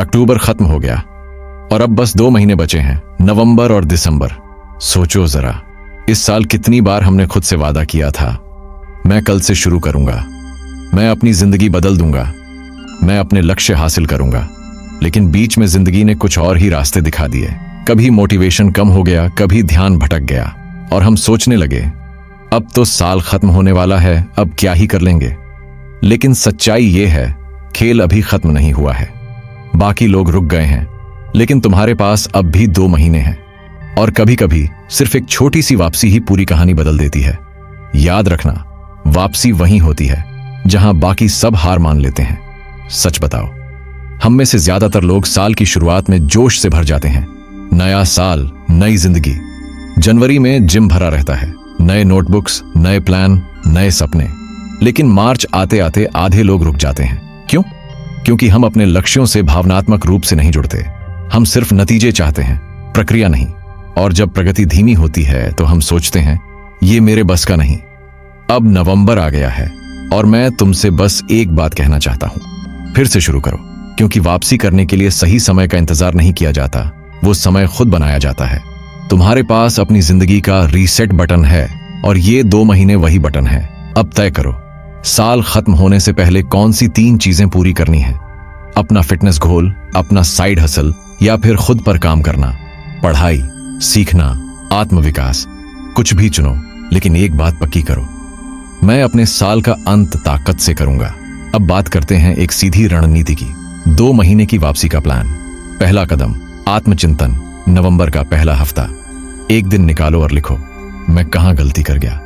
अक्टूबर खत्म हो गया और अब बस 2 महीने बचे हैं, नवंबर और दिसंबर। सोचो जरा, इस साल कितनी बार हमने खुद से वादा किया था, मैं कल से शुरू करूंगा, मैं अपनी जिंदगी बदल दूंगा, मैं अपने लक्ष्य हासिल करूंगा। लेकिन बीच में जिंदगी ने कुछ और ही रास्ते दिखा दिए। कभी मोटिवेशन कम हो गया, कभी ध्यान भटक गया और हम सोचने लगे अब तो साल खत्म होने वाला है, अब क्या ही कर लेंगे। लेकिन सच्चाई ये है, खेल अभी खत्म नहीं हुआ है। बाकी लोग रुक गए हैं, लेकिन तुम्हारे पास अब भी 2 महीने हैं। और कभी कभी सिर्फ एक छोटी सी वापसी ही पूरी कहानी बदल देती है। याद रखना, वापसी वहीं होती है जहां बाकी सब हार मान लेते हैं। सच बताओ, हम में से ज्यादातर लोग साल की शुरुआत में जोश से भर जाते हैं। नया साल, नई जिंदगी। जनवरी में जिम भरा रहता है, नए नोटबुक्स, नए प्लान, नए सपने। लेकिन मार्च आते आते आधे लोग रुक जाते हैं। क्यों? क्योंकि हम अपने लक्ष्यों से भावनात्मक रूप से नहीं जुड़ते। हम सिर्फ नतीजे चाहते हैं, प्रक्रिया नहीं। और जब प्रगति धीमी होती है तो हम सोचते हैं ये मेरे बस का नहीं। अब नवंबर आ गया है और मैं तुमसे बस एक बात कहना चाहता हूं, फिर से शुरू करो। क्योंकि वापसी करने के लिए सही समय का इंतजार नहीं किया जाता, वो समय खुद बनाया जाता है। तुम्हारे पास अपनी जिंदगी का रीसेट बटन है और ये 2 महीने वही बटन है। अब तय करो, साल खत्म होने से पहले कौन सी 3 चीजें पूरी करनी है। अपना फिटनेस गोल, अपना साइड हसल या फिर खुद पर काम करना। पढ़ाई, सीखना, आत्मविकास, कुछ भी चुनो, लेकिन एक बात पक्की करो, मैं अपने साल का अंत ताकत से करूंगा। अब बात करते हैं एक सीधी रणनीति की। 2 महीने की वापसी का प्लान। पहला कदम, आत्मचिंतन। नवंबर का पहला हफ्ता। एक दिन निकालो और लिखो, मैं कहां गलती कर गया,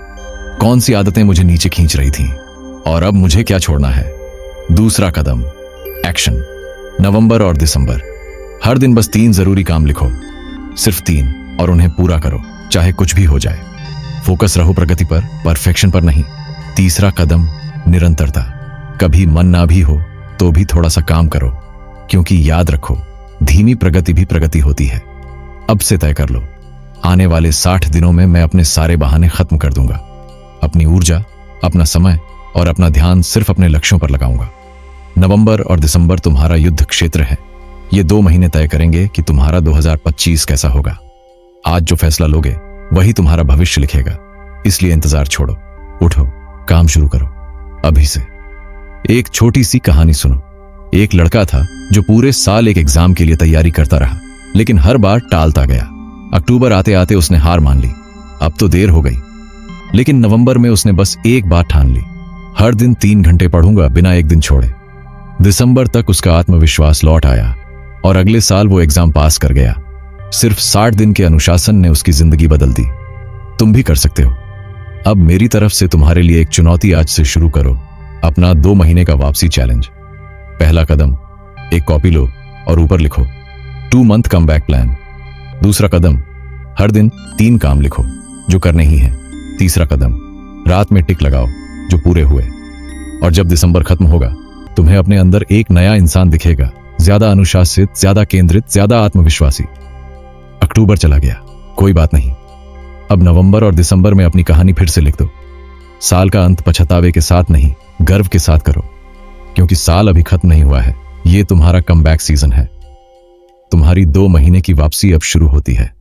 कौन सी आदतें मुझे नीचे खींच रही थीं और अब मुझे क्या छोड़ना है। दूसरा कदम, एक्शन। नवंबर और दिसंबर, हर दिन बस 3 जरूरी काम लिखो, सिर्फ 3, और उन्हें पूरा करो, चाहे कुछ भी हो जाए। फोकस रहो प्रगति पर, परफेक्शन पर नहीं। तीसरा कदम, निरंतरता। कभी मन ना भी हो तो भी थोड़ा सा काम करो, क्योंकि याद रखो, धीमी प्रगति भी प्रगति होती है। अब से तय कर लो, आने वाले 60 दिनों में मैं अपने सारे बहाने खत्म कर दूंगा। अपनी ऊर्जा, अपना समय और अपना ध्यान सिर्फ अपने लक्ष्यों पर लगाऊंगा। नवंबर और दिसंबर तुम्हारा युद्ध क्षेत्र है। ये 2 महीने तय करेंगे कि तुम्हारा 2025 कैसा होगा। आज जो फैसला लोगे वही तुम्हारा भविष्य लिखेगा। इसलिए इंतजार छोड़ो, उठो, काम शुरू करो अभी से। एक छोटी सी कहानी सुनो। एक लड़का था जो पूरे साल एक एग्जाम के लिए तैयारी करता रहा, लेकिन हर बार टालता गया। अक्टूबर आते आते उसने हार मान ली, अब तो देर हो गई। लेकिन नवंबर में उसने बस एक बात ठान ली, हर दिन 3 घंटे पढ़ूंगा बिना एक दिन छोड़े। दिसंबर तक उसका आत्मविश्वास लौट आया और अगले साल वो एग्जाम पास कर गया। सिर्फ 60 दिन के अनुशासन ने उसकी जिंदगी बदल दी। तुम भी कर सकते हो। अब मेरी तरफ से तुम्हारे लिए एक चुनौती, आज से शुरू करो अपना 2 महीने का वापसी चैलेंज। पहला कदम, एक कॉपी लो और ऊपर लिखो 2 मंथ कम बैक प्लान। दूसरा कदम, हर दिन 3 काम लिखो जो करने ही हैं। तीसरा कदम, रात में टिक लगाओ जो पूरे हुए। और जब दिसंबर खत्म होगा, तुम्हें अपने अंदर एक नया इंसान दिखेगा, ज्यादा अनुशासित, ज्यादा केंद्रित, ज्यादा आत्मविश्वासी। अक्टूबर चला गया, कोई बात नहीं। अब नवंबर और दिसंबर में अपनी कहानी फिर से लिख दो। साल का अंत पछतावे के साथ नहीं, गर्व के साथ करो, क्योंकि साल अभी खत्म नहीं हुआ है। ये तुम्हारा कमबैक सीजन है। तुम्हारी 2 महीने की वापसी अब शुरू होती है।